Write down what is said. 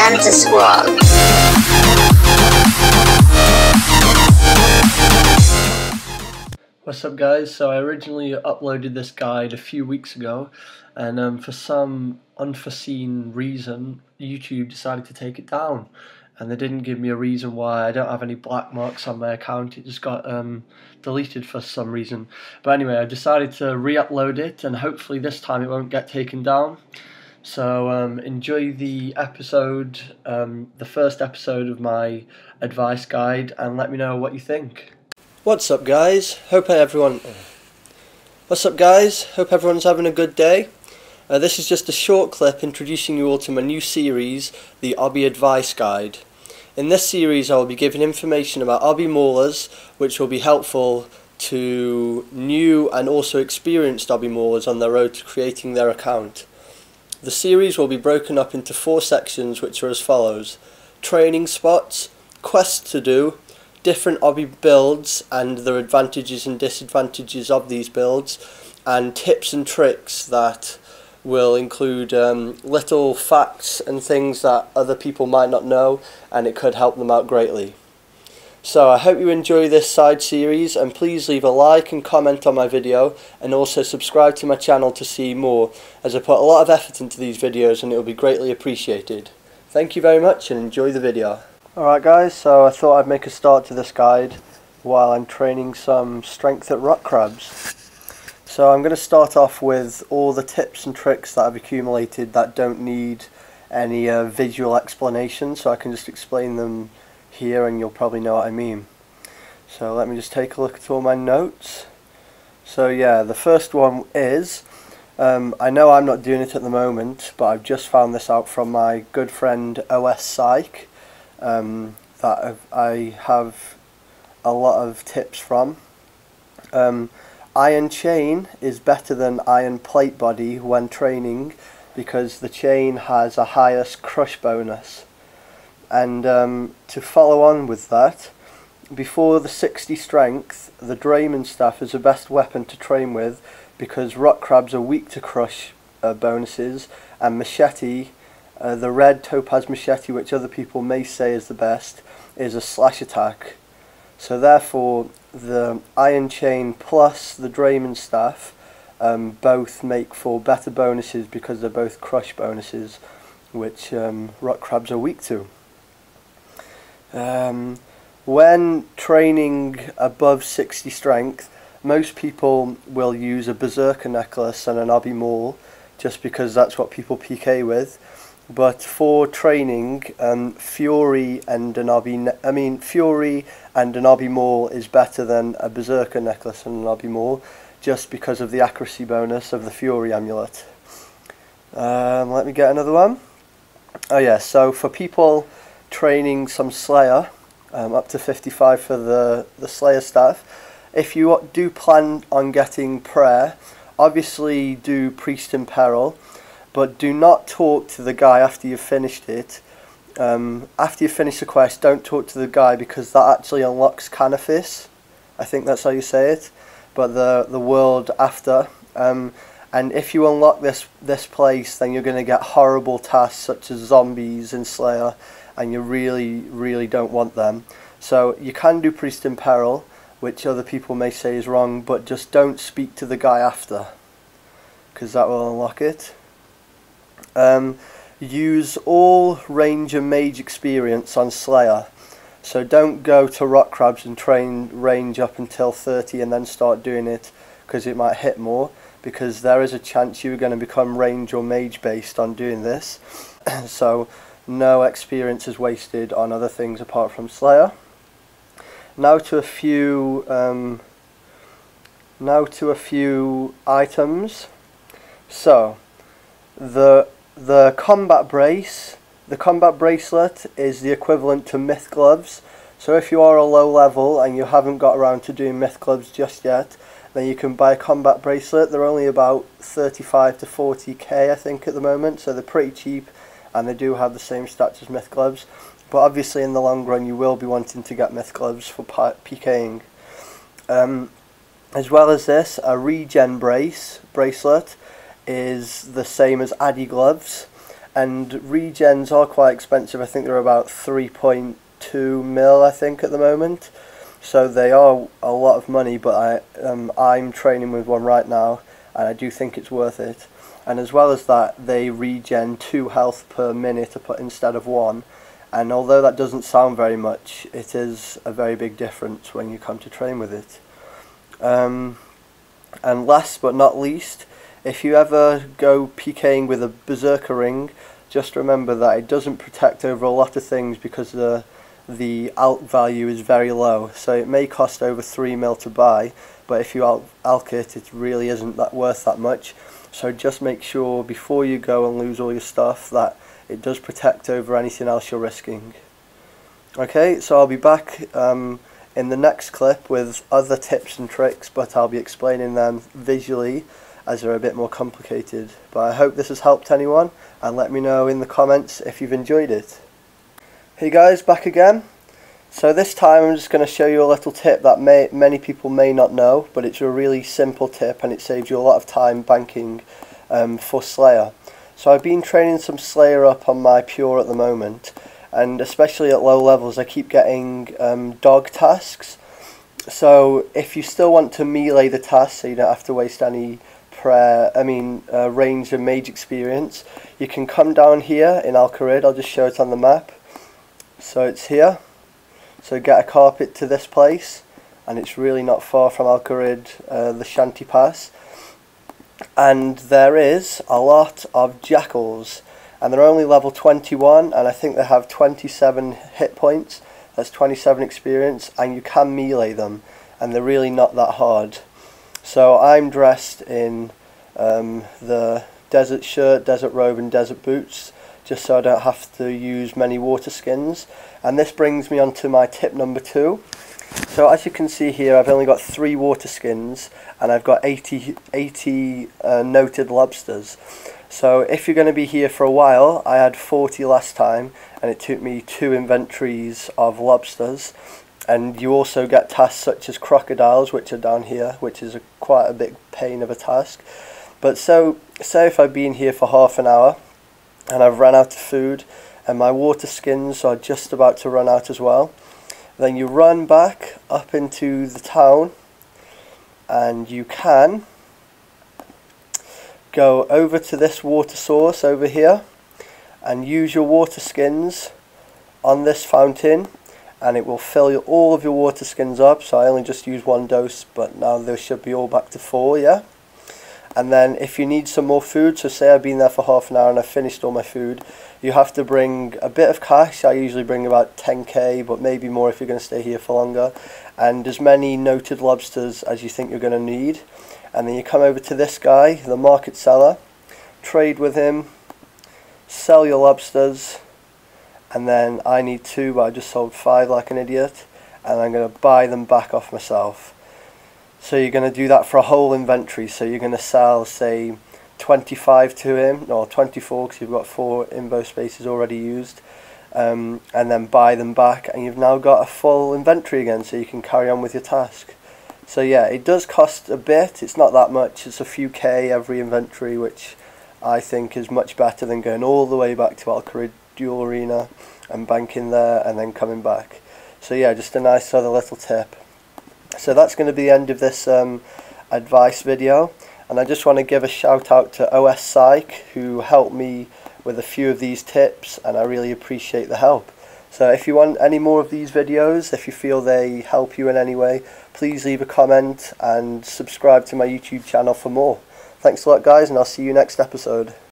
Kansas World. What's up guys, so I originally uploaded this guide a few weeks ago and for some unforeseen reason YouTube decided to take it down, and they didn't give me a reason why. I don't have any black marks on my account, it just got deleted for some reason. But anyway, I decided to re-upload it and hopefully this time it won't get taken down. So enjoy the episode, the first episode of my advice guide, and let me know what you think. What's up guys? Hope everyone's having a good day. This is just a short clip introducing you all to my new series, the Obby Advice Guide. In this series I will be giving information about Obby Maulers, which will be helpful to new and also experienced Obby Maulers on their road to creating their account. The series will be broken up into 4 sections, which are as follows: training spots, quests to do, different Obby builds and their advantages and disadvantages of these builds, and tips and tricks that will include little facts and things that other people might not know, and it could help them out greatly. So I hope you enjoy this side series, and please leave a like and comment on my video, and also subscribe to my channel to see more, as I put a lot of effort into these videos and it will be greatly appreciated. Thank you very much and enjoy the video. Alright guys, so I thought I'd make a start to this guide while I'm training some strength at rock crabs. So I'm going to start off with all the tips and tricks that I've accumulated that don't need any visual explanation, so I can just explain them here and you'll probably know what I mean. So let me just take a look at all my notes. So yeah, the first one is, I know I'm not doing it at the moment, but I've just found this out from my good friend OSRS. That I have a lot of tips from. Iron chain is better than iron plate body when training because the chain has a highest crush bonus. And to follow on with that, before the 60 strength, the Drayman staff is the best weapon to train with because rock crabs are weak to crush bonuses, and machete, the red topaz machete, which other people may say is the best, is a slash attack. So therefore the iron chain plus the Drayman staff both make for better bonuses because they're both crush bonuses, which rock crabs are weak to. When training above 60 strength, most people will use a berserker necklace and an Obby Mauler just because that's what people PK with. But for training, Fury and an Obby Mauler is better than a berserker necklace and an Obby Mauler, just because of the accuracy bonus of the Fury amulet. Let me get another one. Oh yeah, so for people training some Slayer, up to 55 for the Slayer staff, if you do plan on getting prayer, obviously do Priest in Peril, but do not talk to the guy after you've finished it. After you finish the quest, don't talk to the guy because that actually unlocks Canifis. I think that's how you say it, but the world after. And if you unlock this place, then you're going to get horrible tasks such as zombies in Slayer, and you really don't want them. So you can do Priest in Peril, which other people may say is wrong, but just don't speak to the guy after, because that will unlock it. Use all range and mage experience on Slayer. So don't go to rock crabs and train range up until 30 and then start doing it, because it might hit more, because there is a chance you're going to become range or mage based on doing this. So no experience is wasted on other things apart from Slayer. Now to a few items. So the combat bracelet is the equivalent to myth gloves. So if you are a low level and you haven't got around to doing myth gloves just yet, then you can buy a combat bracelet. They're only about 35 to 40k I think at the moment, so they're pretty cheap and they do have the same stats as myth gloves. But obviously in the long run you will be wanting to get myth gloves for PKing. As well as this, a regen bracelet is the same as Addy gloves, and regens are quite expensive. I think they're about 3.2 mil, I think, at the moment. So they are a lot of money, but I'm training with one right now, and I do think it's worth it. And as well as that, they regen 2 health per minute instead of 1. And although that doesn't sound very much, it is a very big difference when you come to train with it. And last but not least, if you ever go PKing with a Berserker ring, just remember that it doesn't protect over a lot of things because the alk value is very low. So it may cost over 3 mil to buy, but if you alk it, it really isn't worth that much. So just make sure before you go and lose all your stuff that it does protect over anything else you're risking. Okay, so I'll be back in the next clip with other tips and tricks, but I'll be explaining them visually as they're a bit more complicated. But I hope this has helped anyone, and let me know in the comments if you've enjoyed it. Hey guys, back again. So this time I'm just going to show you a little tip that many people may not know, but it's a really simple tip and it saves you a lot of time banking for Slayer. So I've been training some Slayer up on my Pure at the moment, and especially at low levels I keep getting dog tasks. So if you still want to melee the task so you don't have to waste any range and mage experience, you can come down here in Al-Qarid. I'll just show it on the map. So it's here. So get a carpet to this place, and it's really not far from Al-Qarid, the Shanty Pass. And there is a lot of jackals, and they're only level 21, and I think they have 27 hit points. That's 27 experience, and you can melee them, and they're really not that hard. So I'm dressed in the desert shirt, desert robe and desert boots, just so I don't have to use many water skins. And this brings me on to my tip number 2. So as you can see here, I've only got 3 water skins, and I've got 80 noted lobsters. So if you're going to be here for a while, I had 40 last time, and it took me 2 inventories of lobsters. And you also get tasks such as crocodiles, which are down here, which is quite a big pain of a task. But so say if I've been here for half an hour and I've run out of food and my water skins are just about to run out as well, then you run back up into the town, and you can go over to this water source over here and use your water skins on this fountain, and it will fill all of your water skins up. So I only just used 1 dose, but now they should be all back to 4, yeah? And then if you need some more food, so say I've been there for half an hour and I've finished all my food, you have to bring a bit of cash. I usually bring about 10k, but maybe more if you're going to stay here for longer, and as many noted lobsters as you think you're going to need. And then you come over to this guy, the market seller, trade with him, sell your lobsters, and then I need 2, but I just sold 5 like an idiot, and I'm going to buy them back off myself. So you're going to do that for a whole inventory. So you're going to sell, say, 25 to him, or 24 because you've got 4 invo spaces already used, and then buy them back, and you've now got a full inventory again, so you can carry on with your task. So yeah, it does cost a bit. It's not that much. It's a few K every inventory, which I think is much better than going all the way back to Al-Qarid Duel Arena and banking there and then coming back. So yeah, just a nice other little tip. So that's going to be the end of this advice video, and I just want to give a shout out to OS Psych, who helped me with a few of these tips, and I really appreciate the help. So if you want any more of these videos, if you feel they help you in any way, please leave a comment and subscribe to my YouTube channel for more. Thanks a lot guys, and I'll see you next episode.